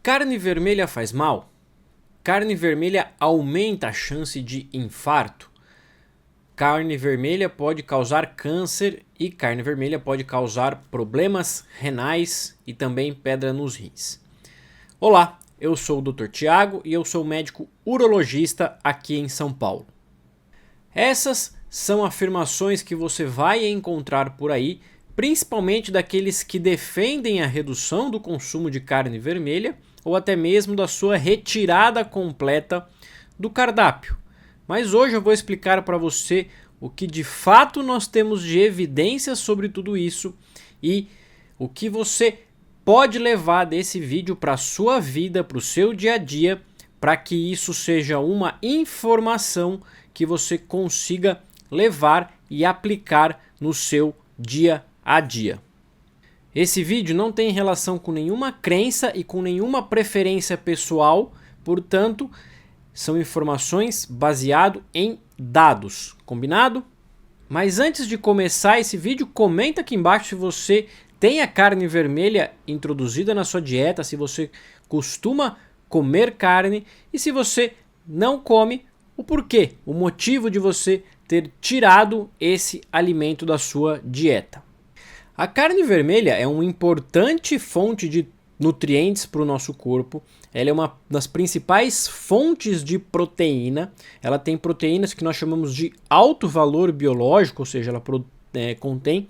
Carne vermelha faz mal? Carne vermelha aumenta a chance de infarto? Carne vermelha pode causar câncer e carne vermelha pode causar problemas renais e também pedra nos rins. Olá, eu sou o Dr. Tiago e eu sou médico urologista aqui em São Paulo. Essas são afirmações que você vai encontrar por aí, principalmente daqueles que defendem a redução do consumo de carne vermelha ou até mesmo da sua retirada completa do cardápio. Mas hoje eu vou explicar para você o que de fato nós temos de evidências sobre tudo isso e o que você pode levar desse vídeo para a sua vida, para o seu dia a dia, para que isso seja uma informação que você consiga levar e aplicar no seu dia a dia. Esse vídeo não tem relação com nenhuma crença e com nenhuma preferência pessoal, portanto, são informações baseadas em dados, combinado? Mas antes de começar esse vídeo, comenta aqui embaixo se você tem a carne vermelha introduzida na sua dieta, se você costuma comer carne e se você não come, o porquê, o motivo de você ter tirado esse alimento da sua dieta. A carne vermelha é uma importante fonte de nutrientes para o nosso corpo. Ela é uma das principais fontes de proteína. Ela tem proteínas que nós chamamos de alto valor biológico, ou seja, ela contém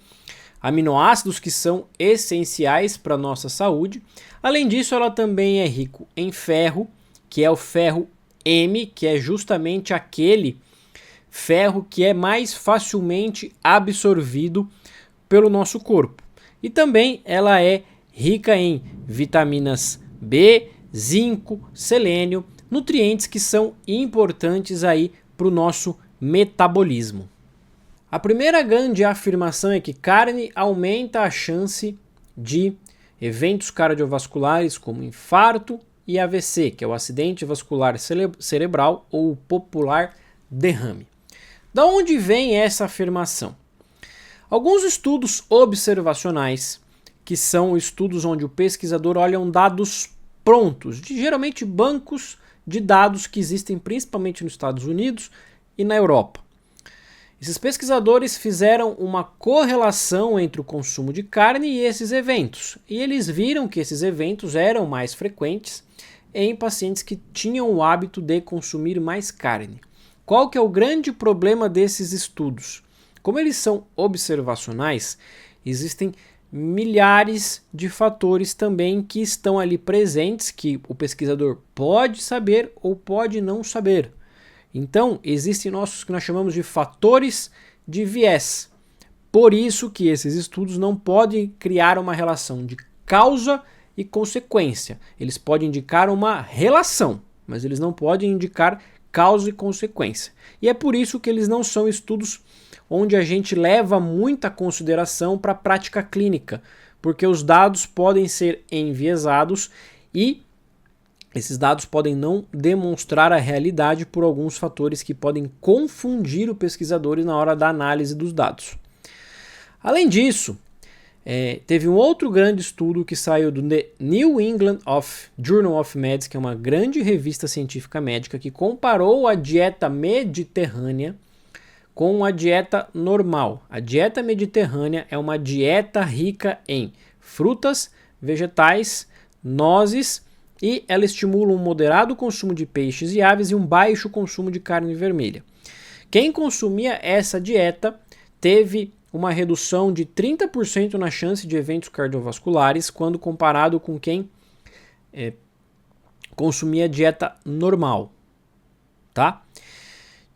aminoácidos que são essenciais para a nossa saúde. Além disso, ela também é rico em ferro, que é o ferro M, que é justamente aquele ferro que é mais facilmente absorvido pelo nosso corpo. E também ela é rica em vitaminas B, zinco, selênio, nutrientes que são importantes aí para o nosso metabolismo. A primeira grande afirmação é que carne aumenta a chance de eventos cardiovasculares como infarto e AVC, que é o acidente vascular cerebral ou o popular derrame. Da onde vem essa afirmação? Alguns estudos observacionais, que são estudos onde o pesquisador olha dados prontos, de geralmente bancos de dados que existem principalmente nos Estados Unidos e na Europa. Esses pesquisadores fizeram uma correlação entre o consumo de carne e esses eventos, e eles viram que esses eventos eram mais frequentes em pacientes que tinham o hábito de consumir mais carne. Qual que é o grande problema desses estudos? Como eles são observacionais, existem milhares de fatores também que estão ali presentes, que o pesquisador pode saber ou pode não saber. Então, existem nossos que nós chamamos de fatores de viés. Por isso que esses estudos não podem criar uma relação de causa e consequência. Eles podem indicar uma relação, mas eles não podem indicar causa e consequência. E é por isso que eles não são estudos onde a gente leva muita consideração para a prática clínica, porque os dados podem ser enviesados e esses dados podem não demonstrar a realidade por alguns fatores que podem confundir o pesquisador na hora da análise dos dados. Além disso, teve um outro grande estudo que saiu do New England Journal of Medicine, que é uma grande revista científica médica, que comparou a dieta mediterrânea com a dieta normal. A dieta mediterrânea é uma dieta rica em frutas, vegetais, nozes e ela estimula um moderado consumo de peixes e aves e um baixo consumo de carne vermelha. Quem consumia essa dieta teve uma redução de 30% na chance de eventos cardiovasculares quando comparado com quem consumia dieta normal, tá?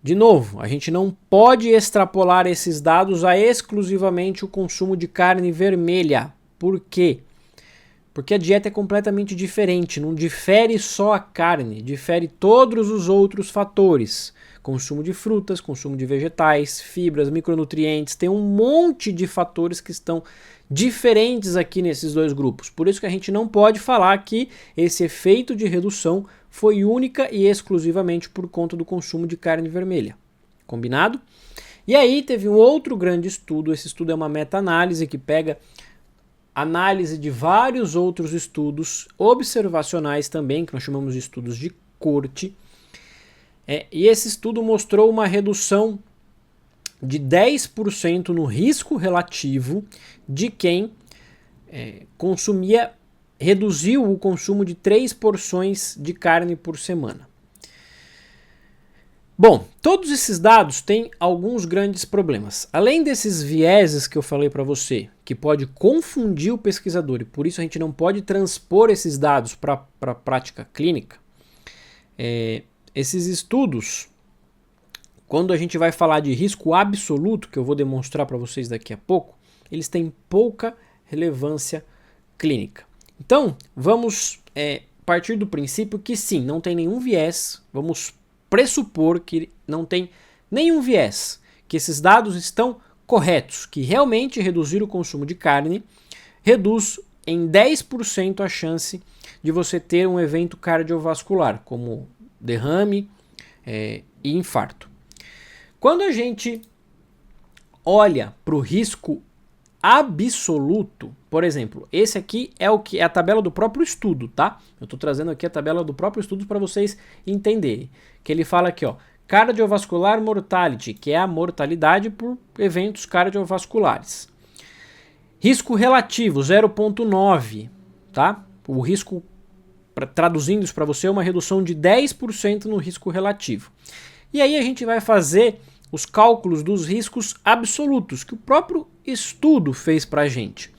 De novo, a gente não pode extrapolar esses dados a exclusivamente o consumo de carne vermelha. Por quê? Porque a dieta é completamente diferente, não difere só a carne, difere todos os outros fatores. Consumo de frutas, consumo de vegetais, fibras, micronutrientes, tem um monte de fatores que estão diferentes aqui nesses dois grupos. Por isso que a gente não pode falar que esse efeito de redução foi única e exclusivamente por conta do consumo de carne vermelha. Combinado? E aí teve um outro grande estudo, esse estudo é uma meta-análise que pega análise de vários outros estudos observacionais também, que nós chamamos de estudos de corte. E esse estudo mostrou uma redução de 10% no risco relativo de quem reduziu o consumo de 3 porções de carne por semana. Bom, todos esses dados têm alguns grandes problemas. Além desses vieses que eu falei para você, que pode confundir o pesquisador, e por isso a gente não pode transpor esses dados para a prática clínica, esses estudos, quando a gente vai falar de risco absoluto, que eu vou demonstrar para vocês daqui a pouco, eles têm pouca relevância clínica. Então, vamos partir do princípio que sim, não tem nenhum viés, vamos pressupor que não tem nenhum viés, que esses dados estão corretos, que realmente reduzir o consumo de carne reduz em 10% a chance de você ter um evento cardiovascular, como derrame e infarto. Quando a gente olha para o risco absoluto, por exemplo, esse aqui é a tabela do próprio estudo, tá? Eu estou trazendo aqui a tabela do próprio estudo para vocês entenderem. Que ele fala aqui, ó, cardiovascular mortality, que é a mortalidade por eventos cardiovasculares. Risco relativo, 0,9, tá? O risco, traduzindo isso para você, é uma redução de 10% no risco relativo. E aí a gente vai fazer os cálculos dos riscos absolutos, que o próprio estudo fez para a gente.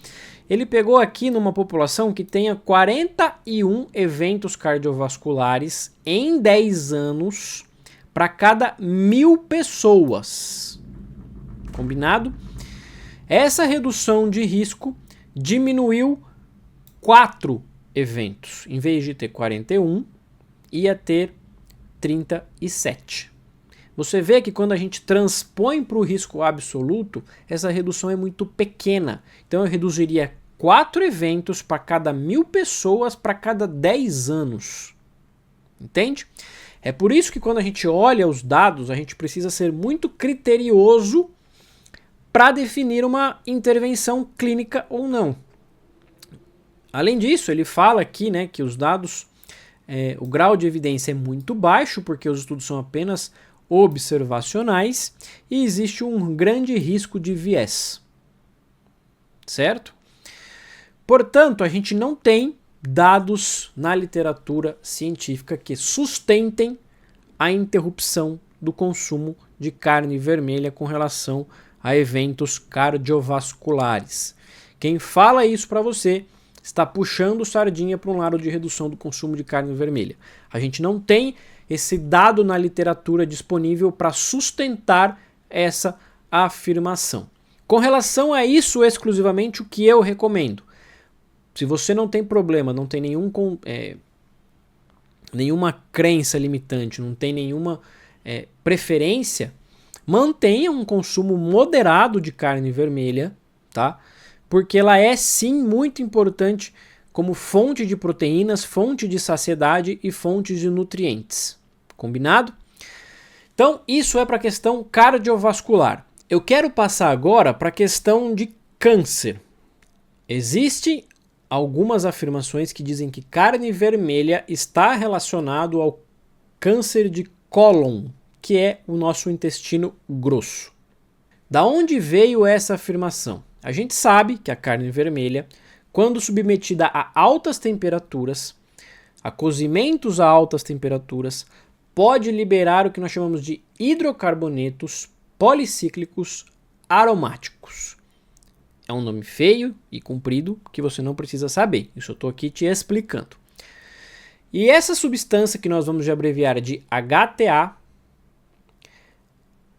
Ele pegou aqui numa população que tenha 41 eventos cardiovasculares em 10 anos para cada 1.000 pessoas. Combinado? Essa redução de risco diminuiu 4 eventos. Em vez de ter 41, ia ter 37. Você vê que quando a gente transpõe para o risco absoluto, essa redução é muito pequena. Então eu reduziria 4 eventos para cada 1.000 pessoas para cada 10 anos. Entende? É por isso que quando a gente olha os dados, a gente precisa ser muito criterioso para definir uma intervenção clínica ou não. Além disso, ele fala aqui, né, que os dados, o grau de evidência é muito baixo, porque os estudos são apenas observacionais e existe um grande risco de viés, certo? Portanto, a gente não tem dados na literatura científica que sustentem a interrupção do consumo de carne vermelha com relação a eventos cardiovasculares. Quem fala isso para você está puxando sardinha para um lado de redução do consumo de carne vermelha. A gente não tem esse dado na literatura disponível para sustentar essa afirmação. Com relação a isso exclusivamente, o que eu recomendo? Se você não tem problema, não tem nenhuma crença limitante, não tem nenhuma preferência, mantenha um consumo moderado de carne vermelha, tá? Porque ela é sim muito importante como fonte de proteínas, fonte de saciedade e fonte de nutrientes. Combinado? Então, isso é para a questão cardiovascular. Eu quero passar agora para a questão de câncer. Existem algumas afirmações que dizem que carne vermelha está relacionado ao câncer de cólon, que é o nosso intestino grosso. Da onde veio essa afirmação? A gente sabe que a carne vermelha, quando submetida a altas temperaturas, a cozimentos a altas temperaturas, pode liberar o que nós chamamos de hidrocarbonetos policíclicos aromáticos. É um nome feio e comprido que você não precisa saber. Isso eu estou aqui te explicando. E essa substância que nós vamos abreviar de HTA,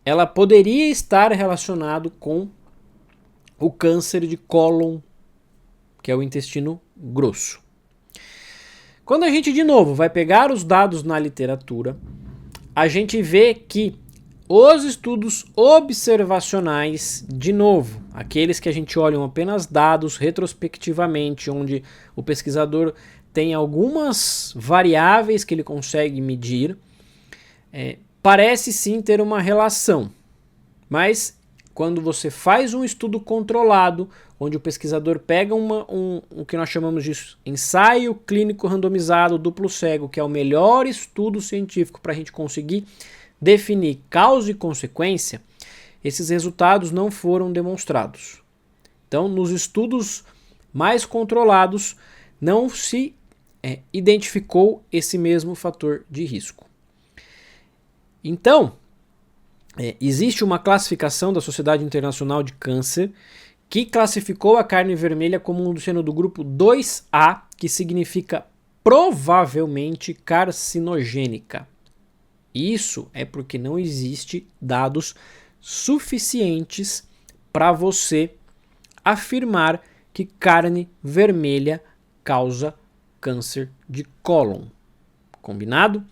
ela poderia estar relacionado com o câncer de cólon, que é o intestino grosso. Quando a gente, de novo, vai pegar os dados na literatura, a gente vê que os estudos observacionais, de novo, aqueles que a gente olha apenas dados retrospectivamente, onde o pesquisador tem algumas variáveis que ele consegue medir, parece sim ter uma relação. Mas quando você faz um estudo controlado, onde o pesquisador pega o que nós chamamos de ensaio clínico randomizado duplo cego, que é o melhor estudo científico para a gente conseguir definir causa e consequência, esses resultados não foram demonstrados. Então, nos estudos mais controlados, não se identificou esse mesmo fator de risco. Então, existe uma classificação da Sociedade Internacional de Câncer que classificou a carne vermelha como sendo do grupo 2A, que significa provavelmente carcinogênica. Isso é porque não existe dados suficientes para você afirmar que carne vermelha causa câncer de cólon. Combinado?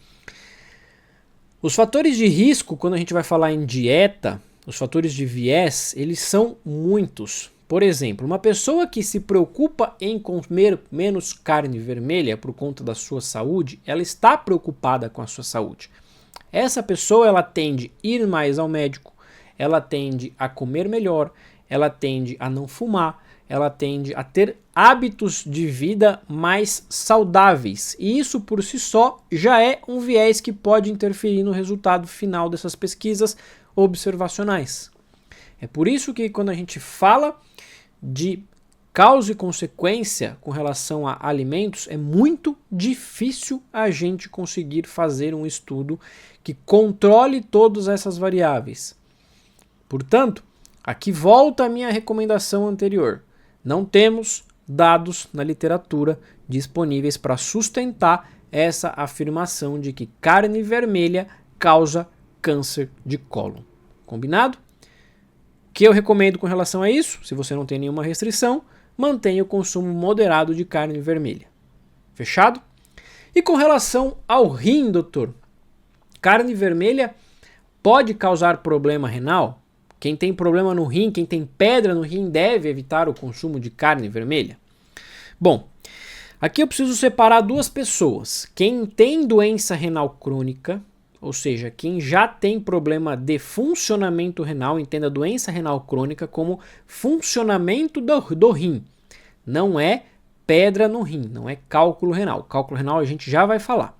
Os fatores de risco, quando a gente vai falar em dieta, os fatores de viés, eles são muitos. Por exemplo, uma pessoa que se preocupa em comer menos carne vermelha por conta da sua saúde, ela está preocupada com a sua saúde. Essa pessoa, ela tende a ir mais ao médico, ela tende a comer melhor, ela tende a não fumar, ela tende a ter hábitos de vida mais saudáveis. E isso por si só já é um viés que pode interferir no resultado final dessas pesquisas observacionais. É por isso que quando a gente fala de causa e consequência com relação a alimentos, é muito difícil a gente conseguir fazer um estudo que controle todas essas variáveis. Portanto, aqui volta a minha recomendação anterior. Não temos dados na literatura disponíveis para sustentar essa afirmação de que carne vermelha causa câncer de cólon. Combinado? O que eu recomendo com relação a isso, se você não tem nenhuma restrição, mantenha o consumo moderado de carne vermelha. Fechado? E com relação ao rim, doutor, carne vermelha pode causar problema renal? Quem tem problema no rim, quem tem pedra no rim, deve evitar o consumo de carne vermelha? Bom, aqui eu preciso separar duas pessoas. Quem tem doença renal crônica, ou seja, quem já tem problema de funcionamento renal, entenda doença renal crônica como funcionamento do rim. Não é pedra no rim, não é cálculo renal. Cálculo renal a gente já vai falar.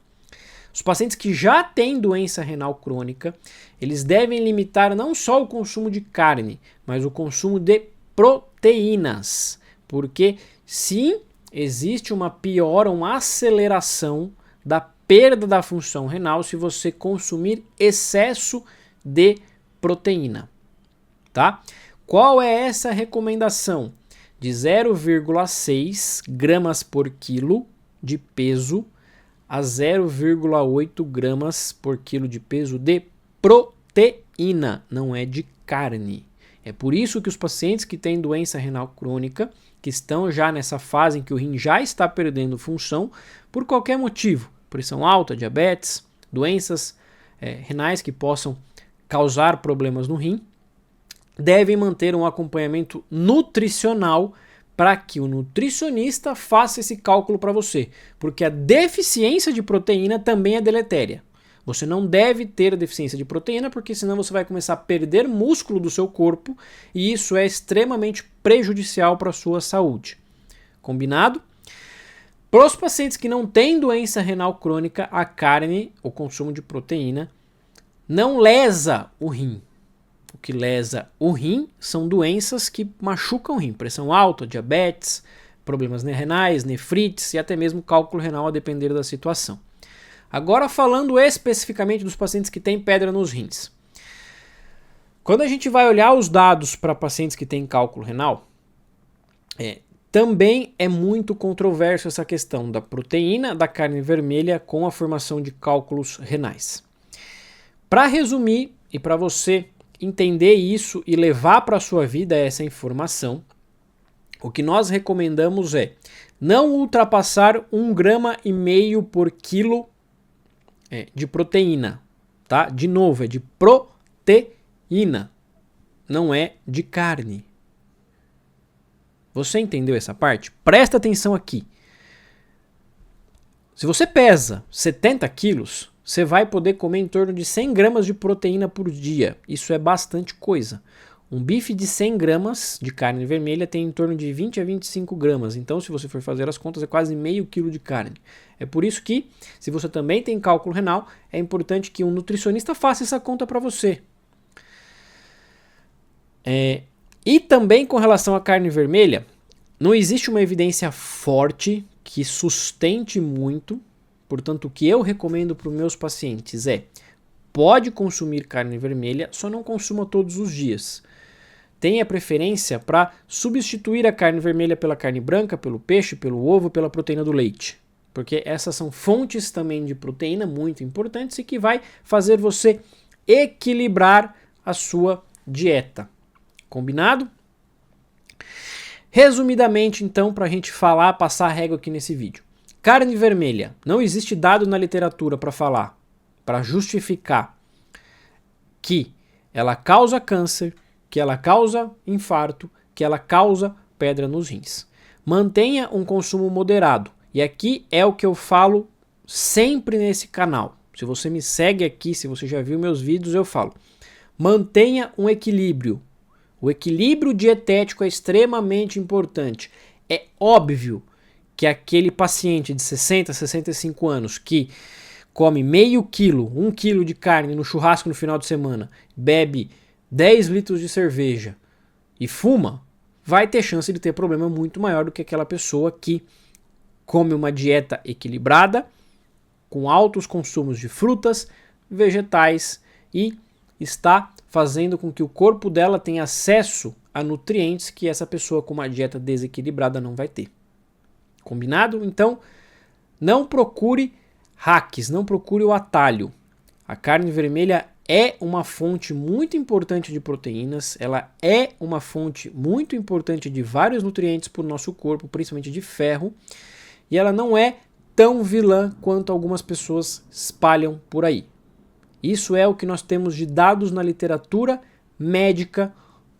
Os pacientes que já têm doença renal crônica, eles devem limitar não só o consumo de carne, mas o consumo de proteínas. Porque sim, existe uma piora, uma aceleração da perda da função renal se você consumir excesso de proteína. Tá? Qual é essa recomendação? De 0,6 gramas por quilo de peso a 0,8 gramas por quilo de peso de proteína, não é de carne. É por isso que os pacientes que têm doença renal crônica, que estão já nessa fase em que o rim já está perdendo função, por qualquer motivo, pressão alta, diabetes, doenças renais que possam causar problemas no rim, devem manter um acompanhamento nutricional para que o nutricionista faça esse cálculo para você, porque a deficiência de proteína também é deletéria. Você não deve ter deficiência de proteína, porque senão você vai começar a perder músculo do seu corpo e isso é extremamente prejudicial para a sua saúde. Combinado? Para os pacientes que não têm doença renal crônica, a carne, o consumo de proteína, não lesa o rim. O que lesa o rim são doenças que machucam o rim, pressão alta, diabetes, problemas renais, nefrites e até mesmo cálculo renal a depender da situação. Agora falando especificamente dos pacientes que têm pedra nos rins. Quando a gente vai olhar os dados para pacientes que têm cálculo renal, também é muito controverso essa questão da proteína da carne vermelha com a formação de cálculos renais. Para resumir e para você entender isso e levar para a sua vida essa informação, o que nós recomendamos é não ultrapassar 1,5 grama por quilo de proteína, tá? De novo, é de proteína, não é de carne. Você entendeu essa parte? Presta atenção aqui. Se você pesa 70 quilos, você vai poder comer em torno de 100 gramas de proteína por dia. Isso é bastante coisa. Um bife de 100 gramas de carne vermelha tem em torno de 20 a 25 gramas. Então, se você for fazer as contas, é quase meio quilo de carne. É por isso que, se você também tem cálculo renal, é importante que um nutricionista faça essa conta para você. E também com relação à carne vermelha, não existe uma evidência forte que sustente muito. Portanto, o que eu recomendo para os meus pacientes pode consumir carne vermelha, só não consuma todos os dias. Tenha preferência para substituir a carne vermelha pela carne branca, pelo peixe, pelo ovo, pela proteína do leite. Porque essas são fontes também de proteína muito importantes e que vai fazer você equilibrar a sua dieta. Combinado? Resumidamente, então, para a gente falar, passar a régua aqui nesse vídeo. Carne vermelha. Não existe dado na literatura para falar, para justificar que ela causa câncer, que ela causa infarto, que ela causa pedra nos rins. Mantenha um consumo moderado. E aqui é o que eu falo sempre nesse canal. Se você me segue aqui, se você já viu meus vídeos, eu falo. Mantenha um equilíbrio. O equilíbrio dietético é extremamente importante. É óbvio que aquele paciente de 60, 65 anos que come meio quilo, 1 quilo de carne no churrasco no final de semana, bebe 10 litros de cerveja e fuma, vai ter chance de ter problema muito maior do que aquela pessoa que come uma dieta equilibrada, com altos consumos de frutas, vegetais e está fazendo com que o corpo dela tenha acesso a nutrientes que essa pessoa com uma dieta desequilibrada não vai ter. Combinado? Então, não procure hacks, não procure o atalho. A carne vermelha é uma fonte muito importante de proteínas, ela é uma fonte muito importante de vários nutrientes para o nosso corpo, principalmente de ferro, e ela não é tão vilã quanto algumas pessoas espalham por aí. Isso é o que nós temos de dados na literatura médica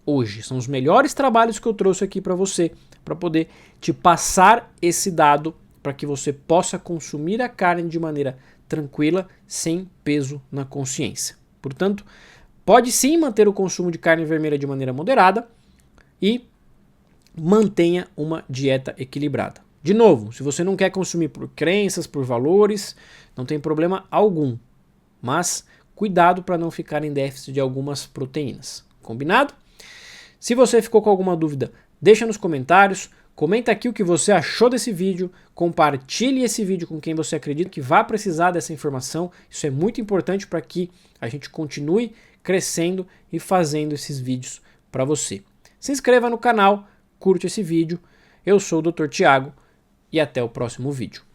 hoje. São os melhores trabalhos que eu trouxe aqui para você, para poder te passar esse dado para que você possa consumir a carne de maneira tranquila, sem peso na consciência. Portanto, pode sim manter o consumo de carne vermelha de maneira moderada e mantenha uma dieta equilibrada. De novo, se você não quer consumir por crenças, por valores, não tem problema algum. Mas cuidado para não ficar em déficit de algumas proteínas. Combinado? Se você ficou com alguma dúvida, deixa nos comentários. Comenta aqui o que você achou desse vídeo, compartilhe esse vídeo com quem você acredita que vai precisar dessa informação. Isso é muito importante para que a gente continue crescendo e fazendo esses vídeos para você. Se inscreva no canal, curte esse vídeo. Eu sou o Dr. Tiago e até o próximo vídeo.